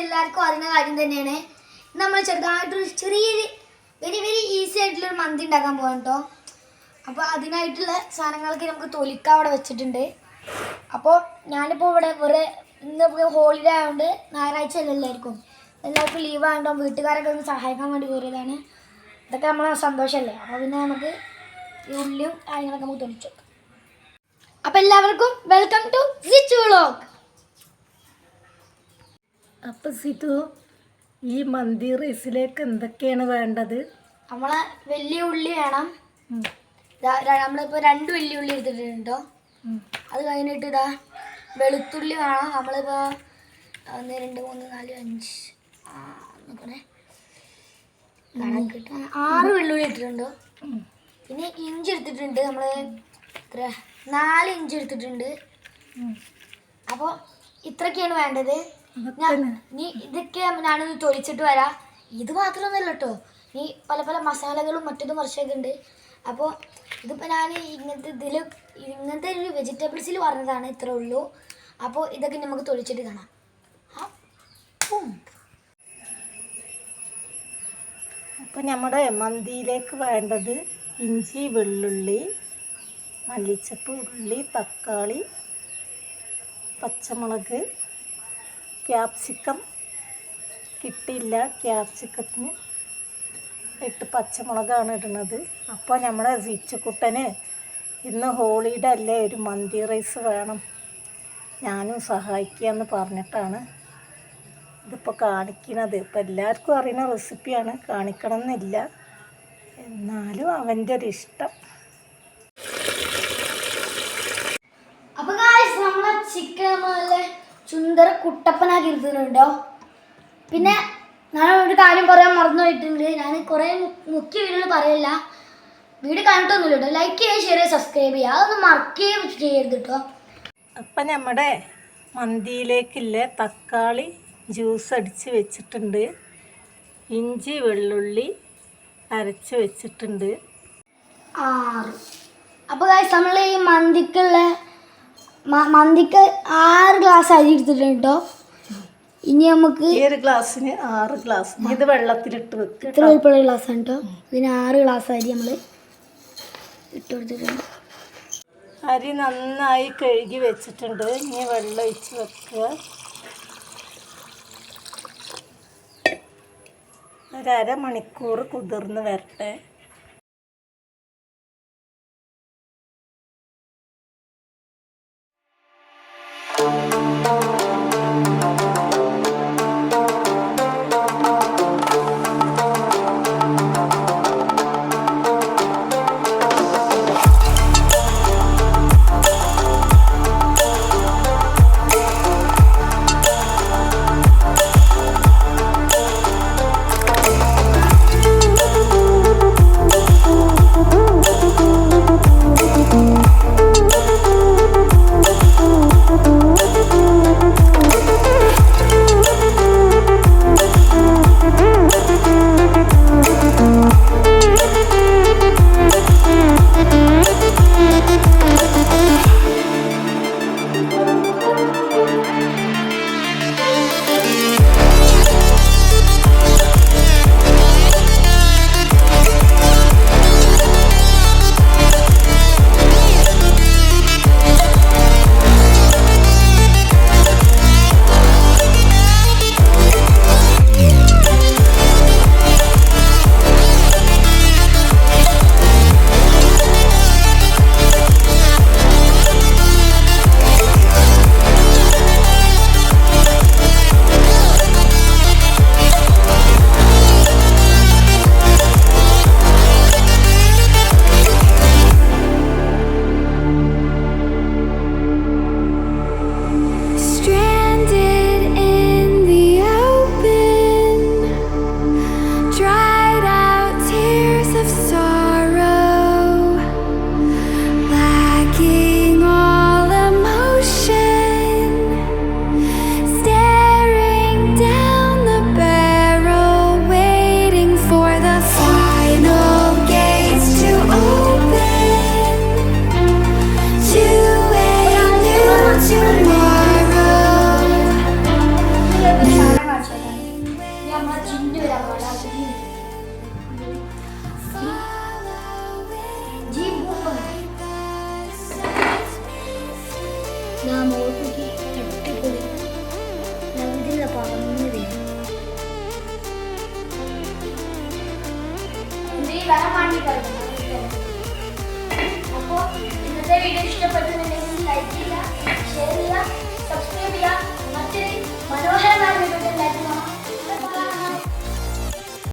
എല്ലാവർക്കും അറിയുന്ന കാര്യം തന്നെയാണ്. നമ്മൾ ചെറുതായിട്ടൊരു ചെറിയൊരു വെരി വെരി ഈസി ആയിട്ടുള്ളൊരു മന്തി ഉണ്ടാക്കാൻ പോകാം കേട്ടോ. അപ്പോൾ അതിനായിട്ടുള്ള സാധനങ്ങളൊക്കെ നമുക്ക് തൊലിക്ക അവിടെ വെച്ചിട്ടുണ്ട്. അപ്പോൾ ഞാനിപ്പോൾ ഇവിടെ വേറെ ഇന്ന് ഹോളിഡേ ആയതുകൊണ്ട് ഞായറാഴ്ച എല്ലാവർക്കും ലീവ് ആയതുകൊണ്ടോ വീട്ടുകാരൊക്കെ ഒന്ന് സഹായിക്കാൻ വേണ്ടി കയറിയതാണ്. ഇതൊക്കെ നമ്മളെ സന്തോഷമല്ലേ. അപ്പോൾ പിന്നെ നമുക്ക് ഈ ഉള്ളിയും കാര്യങ്ങളൊക്കെ നമുക്ക് തൊലിച്ചു. അപ്പോൾ എല്ലാവർക്കും വെൽക്കം ടു സിച്ചു വ്ളോഗ്. അപ്പം സിതു, ഈ മന്തി റൈസിലേക്ക് എന്തൊക്കെയാണ് വേണ്ടത്? നമ്മളെ വലിയ ഉള്ളി വേണം. നമ്മളിപ്പോൾ 2 വലിയ ഉള്ളി എടുത്തിട്ടുണ്ടോ. അത് കഴിഞ്ഞിട്ട് ഇതാ വെളുത്തുള്ളി വേണം. നമ്മളിപ്പോൾ 1 2 3 4 5 കണക്കിട്ട് 6 വെള്ളുള്ളി എടുത്തിട്ടുണ്ടോ. പിന്നെ ഇഞ്ചി എടുത്തിട്ടുണ്ട്. നമ്മൾ എത്ര 4 ഇഞ്ചി എടുത്തിട്ടുണ്ട്. അപ്പോൾ ഇത്രയൊക്കെയാണ് വേണ്ടത്. ഇതൊക്കെ ഞാനൊന്ന് തൊലിച്ചിട്ട് വരാം. ഇത് മാത്രമൊന്നുമല്ല കേട്ടോ, ഈ പല പല മസാലകളും മറ്റതും വർഷമൊക്കെ ഉണ്ട്. അപ്പോൾ ഇതിപ്പോൾ ഞാൻ ഇങ്ങനത്തെ ഒരു വെജിറ്റബിൾസിൽ പറഞ്ഞതാണ്, ഇത്രേ ഉള്ളൂ. അപ്പോൾ ഇതൊക്കെ നമുക്ക് തൊലിച്ചിട്ട് കാണാം. അപ്പോൾ നമ്മുടെ മന്തിയിലേക്ക് വേണ്ടത് ഇഞ്ചി, വെള്ളുള്ളി, മല്ലിച്ചപ്പ്, ഉള്ളി, തക്കാളി, പച്ചമുളക്, ക്യാപ്സിക്കം കിട്ടിയില്ല, ക്യാപ്സിക്കത്തിന് 8 പച്ചമുളകാണ് ഇടുന്നത്. അപ്പോൾ നമ്മുടെ സിച്ചുക്കുട്ടന് ഇന്ന് ഹോളിഡേ അല്ലേ, ഒരു മന്തി റൈസ് വേണം, ഞാനും സഹായിക്കാമെന്ന് പറഞ്ഞിട്ടാണ് ഇതിപ്പോൾ കാണിക്കുന്നത്. ഇപ്പോൾ എല്ലാവർക്കും അറിയുന്ന റെസിപ്പിയാണ്, കാണിക്കണം എന്നില്ല, എന്നാലും അവൻ്റെ ഒരു ഇഷ്ടം. അപ്പോൾ നമ്മളെ ചിക്കൻ ചുന്ദര കുട്ടപ്പനാക്കി എടുത്തിട്ടുണ്ടോ. പിന്നെ ഞാൻ ഒരു കാര്യം പറയാൻ മറന്നു പോയിട്ടുണ്ട്. ഞാൻ കുറേ മുഖ്യ വീഡിയോയിൽ പറയില്ല, വീഡിയോ കണ്ടിട്ടൊന്നുമില്ല കേട്ടോ. ലൈക്ക് ചെയ്യുക, ഷെയർ ചെയ്യുക, സബ്സ്ക്രൈബ് ചെയ്യുക, അതൊന്നും മറക്കുകയും ചെയ്യരുത് കേട്ടോ. അപ്പം നമ്മുടെ മന്തിയിലേക്കില്ലേ തക്കാളി ജ്യൂസ് അടിച്ച് വെച്ചിട്ടുണ്ട്, ഇഞ്ചി വെള്ളുള്ളി അരച്ച് വെച്ചിട്ടുണ്ട്. 6. അപ്പോൾ നമ്മൾ ഈ മന്തിക്ക് 6 ഗ്ലാസ് അരി എടുത്തിട്ടുണ്ട് കേട്ടോ. ഇനി നമുക്ക് ഈ ഒരു ഗ്ലാസ്സിന് 6 ഗ്ലാസ്, ഇത് വെള്ളത്തിലിട്ട് വെക്കുക. ഇത്ര വലിപ്പമുള്ള ഗ്ലാസ്സാണ് കേട്ടോ. ഇതിന് 6 ഗ്ലാസ് അരി നമ്മൾ ഇട്ട് കൊടുത്തിട്ടുണ്ട്. അരി നന്നായി കഴുകി വെച്ചിട്ടുണ്ട്. ഇനി വെള്ളം ഒഴിച്ച് വെക്കുക. ഒരു അരമണിക്കൂർ കുതിർന്ന് വരട്ടെ. മഞ്ഞക്കാരം. അപ്പോൾ ഇന്നത്തെ വീഡിയോ ഇഷ്ടപ്പെട്ടിട്ടുണ്ടെങ്കിൽ ലൈക്ക് ചെയ്യുക, ഷെയർ ചെയ്യുക, സബ്സ്ക്രൈബ് ചെയ്യുക. മറ്റൊരു മനോഹര